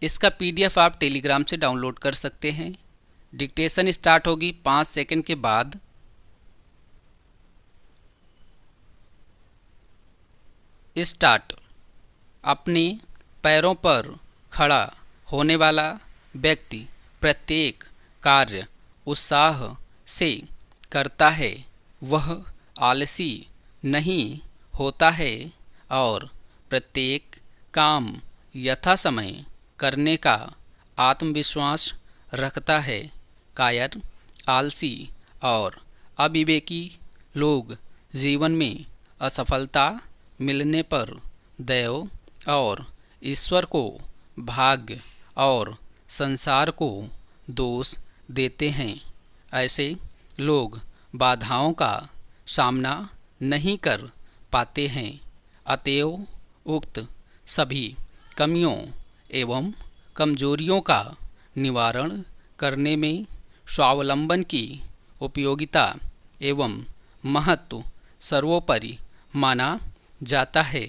इसका PDF आप Telegram से डाउनलोड कर सकते हैं। डिक्टेशन स्टार्ट होगी 5 सेकंड के बाद। स्टार्ट। अपने पैरों पर खड़ा होने वाला व्यक्ति प्रत्येक कार्य उत्साह से करता है, वह आलसी नहीं होता है और प्रत्येक काम यथासमय करने का आत्मविश्वास रखता है। कायर, आलसी और अविवेकी लोग जीवन में असफलता मिलने पर दैव और ईश्वर को, भाग्य और संसार को दोष देते हैं। ऐसे लोग बाधाओं का सामना नहीं कर पाते हैं। अतएव उक्त सभी कमियों एवं कमजोरियों का निवारण करने में स्वावलंबन की उपयोगिता एवं महत्व सर्वोपरि माना जाता है।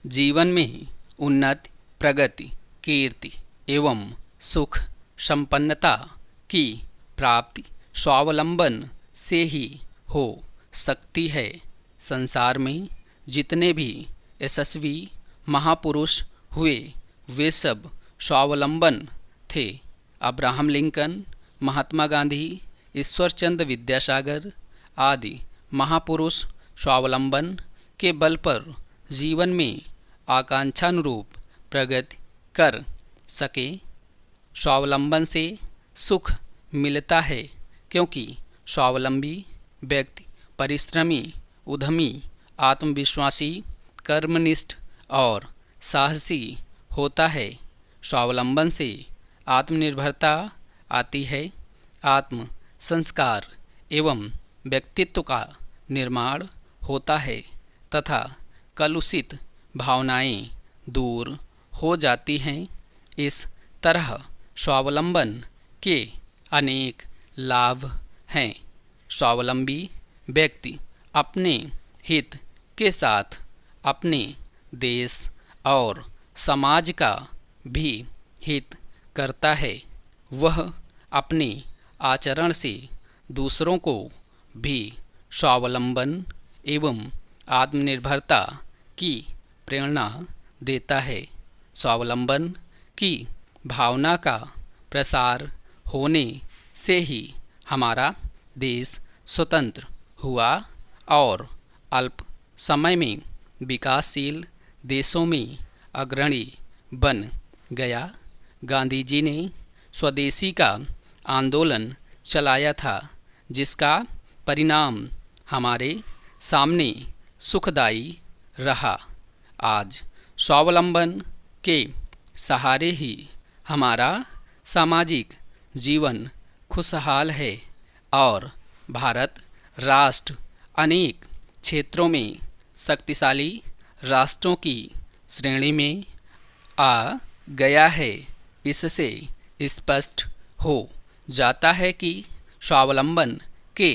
जीवन में उन्नति, प्रगति, कीर्ति एवं सुख संपन्नता की प्राप्ति स्वावलंबन से ही हो सकती है। संसार में जितने भी यशस्वी महापुरुष हुए वे सब स्वावलंबन थे। अब्राहम लिंकन, महात्मा गांधी, ईश्वरचंद्र विद्यासागर आदि महापुरुष स्वावलंबन के बल पर जीवन में आकांक्षानुरूप प्रगति कर सके। स्वावलंबन से सुख मिलता है क्योंकि स्वावलंबी व्यक्ति परिश्रमी, उद्यमी, आत्मविश्वासी, कर्मनिष्ठ और साहसी होता है। स्वावलंबन से आत्मनिर्भरता आती है। आत्म संस्कार एवं व्यक्तित्व का निर्माण होता है तथा कलुषित भावनाएं दूर हो जाती हैं। इस तरह स्वावलंबन के अनेक लाभ हैं। स्वावलंबी व्यक्ति अपने हित के साथ अपने देश और समाज का भी हित करता है। वह अपने आचरण से दूसरों को भी स्वावलंबन एवं आत्मनिर्भरता की प्रेरणा देता है। स्वावलंबन की भावना का प्रसार होने से ही हमारा देश स्वतंत्र हुआ और अल्प समय में विकासशील देशों में अग्रणी बन गया। गांधी जी ने स्वदेशी का आंदोलन चलाया था, जिसका परिणाम हमारे सामने सुखदायी रहा। आज स्वावलंबन के सहारे ही हमारा सामाजिक जीवन खुशहाल है और भारत राष्ट्र अनेक क्षेत्रों में शक्तिशाली राष्ट्रों की श्रेणी में आ गया है। इससे स्पष्ट हो जाता है कि स्वावलंबन के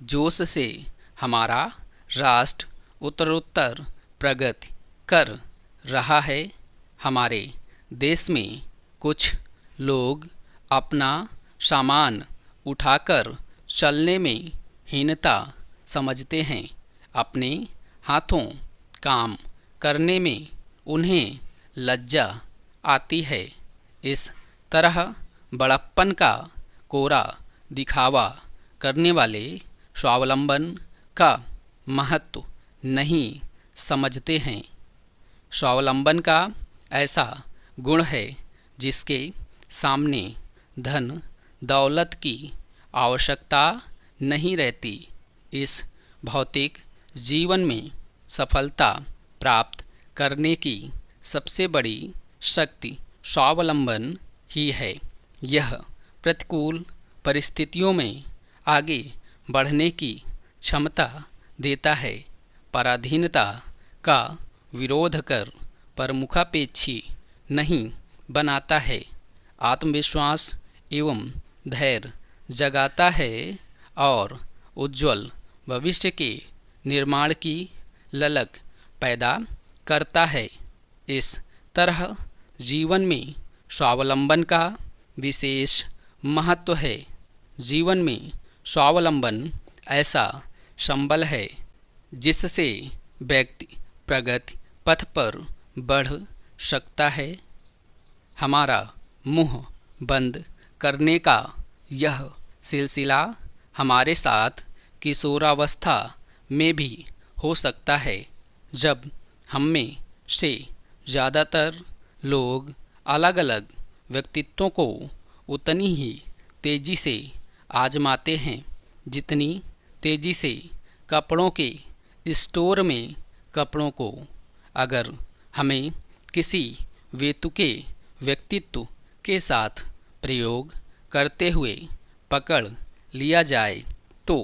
जोश से हमारा राष्ट्र उत्तरोत्तर प्रगति कर रहा है। हमारे देश में कुछ लोग अपना सामान उठाकर चलने में हीनता समझते हैं। अपने हाथों काम करने में उन्हें लज्जा आती है। इस तरह बड़प्पन का कोरा दिखावा करने वाले स्वावलंबन का महत्व नहीं समझते हैं। स्वावलंबन का ऐसा गुण है जिसके सामने धन दौलत की आवश्यकता नहीं रहती। इस भौतिक जीवन में सफलता प्राप्त करने की सबसे बड़ी शक्ति स्वावलंबन ही है। यह प्रतिकूल परिस्थितियों में आगे बढ़ने की क्षमता देता है, पराधीनता का विरोध कर प्रमुखापेक्षी नहीं बनाता है, आत्मविश्वास एवं धैर्य जगाता है और उज्ज्वल भविष्य के निर्माण की ललक पैदा करता है। इस तरह जीवन में स्वावलंबन का विशेष महत्व है। जीवन में स्वावलंबन ऐसा संबल है जिससे व्यक्ति प्रगति पथ पर बढ़ सकता है। हमारा मुंह बंद करने का यह सिलसिला हमारे साथ किशोरावस्था में भी हो सकता है, जब हम में से ज़्यादातर लोग अलग अलग व्यक्तित्वों को उतनी ही तेज़ी से आजमाते हैं जितनी तेज़ी से कपड़ों के स्टोर में कपड़ों को। अगर हमें किसी वेतुके व्यक्तित्व के साथ प्रयोग करते हुए पकड़ लिया जाए तो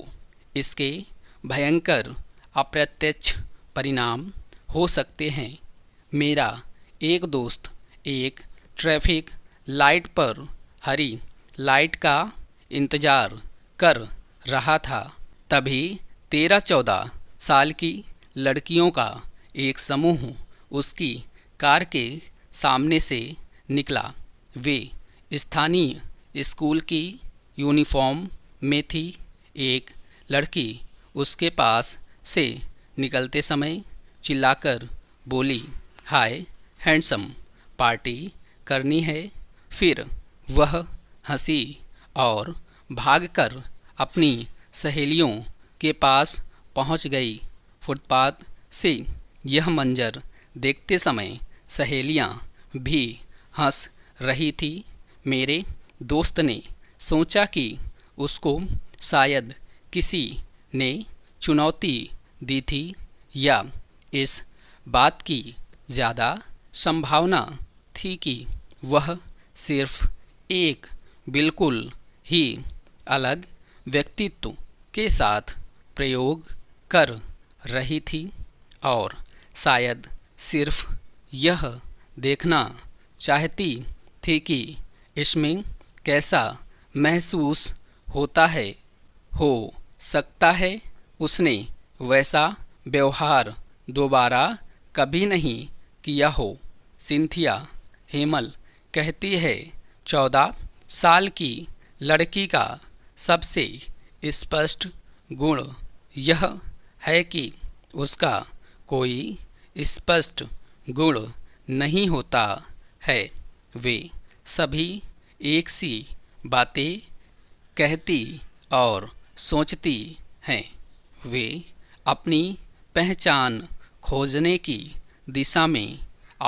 इसके भयंकर अप्रत्यक्ष परिणाम हो सकते हैं। मेरा एक दोस्त एक ट्रैफिक लाइट पर हरी लाइट का इंतज़ार कर रहा था। तभी 13-14 साल की लड़कियों का एक समूह उसकी कार के सामने से निकला। वे स्थानीय स्कूल की यूनिफॉर्म में थी। एक लड़की उसके पास से निकलते समय चिल्लाकर बोली, हाय हैंडसम, पार्टी करनी है। फिर वह हंसी और भागकर अपनी सहेलियों के पास पहुंच गई। फुटपाथ से यह मंजर देखते समय सहेलियां भी हंस रही थी। मेरे दोस्त ने सोचा कि उसको शायद किसी ने चुनौती दी थी या इस बात की ज़्यादा संभावना थी कि वह सिर्फ एक बिल्कुल ही अलग व्यक्तित्व के साथ प्रयोग कर रही थी और शायद सिर्फ यह देखना चाहती थी कि इसमें कैसा महसूस होता है। हो सकता है उसने वैसा व्यवहार दोबारा कभी नहीं किया हो। सिंथिया हेमल कहती है, 14 साल की लड़की का सबसे स्पष्ट गुण यह है कि उसका कोई स्पष्ट गुण नहीं होता है। वे सभी एक सी बातें कहती और सोचती हैं। वे अपनी पहचान खोजने की दिशा में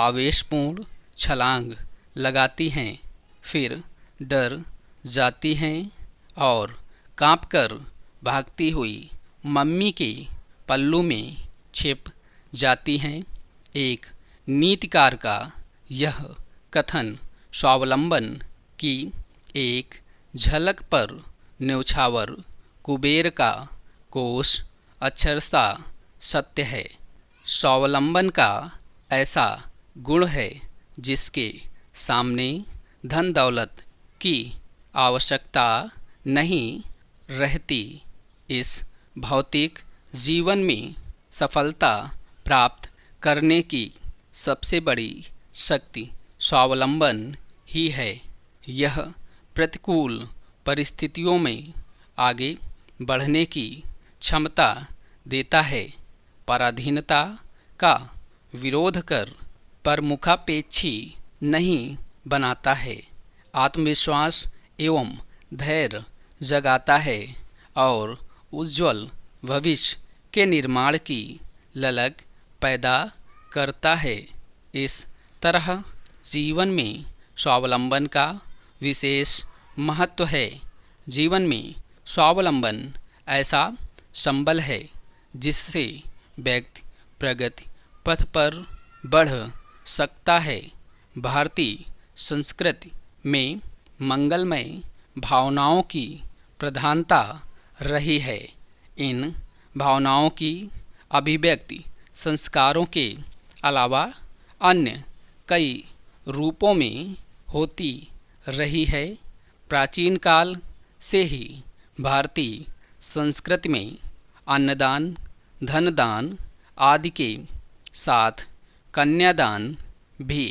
आवेशपूर्ण छलांग लगाती हैं, फिर डर जाती हैं और कांपकर भागती हुई मम्मी के पल्लू में छिप जाती हैं। एक नीतिकार का यह कथन स्वावलंबन की एक झलक पर न्यौछावर कुबेर का कोश अक्षरशः सत्य है। स्वावलंबन का ऐसा गुण है जिसके सामने धन दौलत की आवश्यकता नहीं रहती। इस भौतिक जीवन में सफलता प्राप्त करने की सबसे बड़ी शक्ति स्वावलंबन ही है। यह प्रतिकूल परिस्थितियों में आगे बढ़ने की क्षमता देता है, पराधीनता का विरोध कर प्रमुखापेक्षी नहीं बनाता है, आत्मविश्वास एवं धैर्य जगाता है और उज्ज्वल भविष्य के निर्माण की ललक पैदा करता है। इस तरह जीवन में स्वावलंबन का विशेष महत्व है। जीवन में स्वावलंबन ऐसा संबल है जिससे व्यक्ति प्रगति पथ पर बढ़ सकता है। भारतीय संस्कृति में मंगलमय भावनाओं की प्रधानता रही है। इन भावनाओं की अभिव्यक्ति संस्कारों के अलावा अन्य कई रूपों में होती रही है। प्राचीन काल से ही भारतीय संस्कृति में अन्नदान, धनदान आदि के साथ कन्यादान भी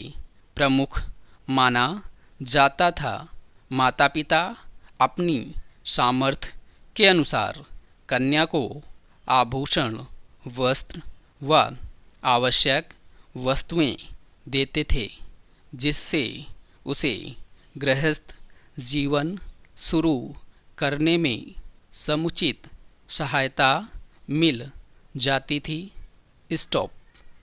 प्रमुख माना जाता था। माता पिता अपनी सामर्थ्य के अनुसार कन्या को आभूषण, वस्त्र व आवश्यक वस्तुएं देते थे, जिससे उसे गृहस्थ जीवन शुरू करने में समुचित सहायता मिल जाती थी। स्टॉप।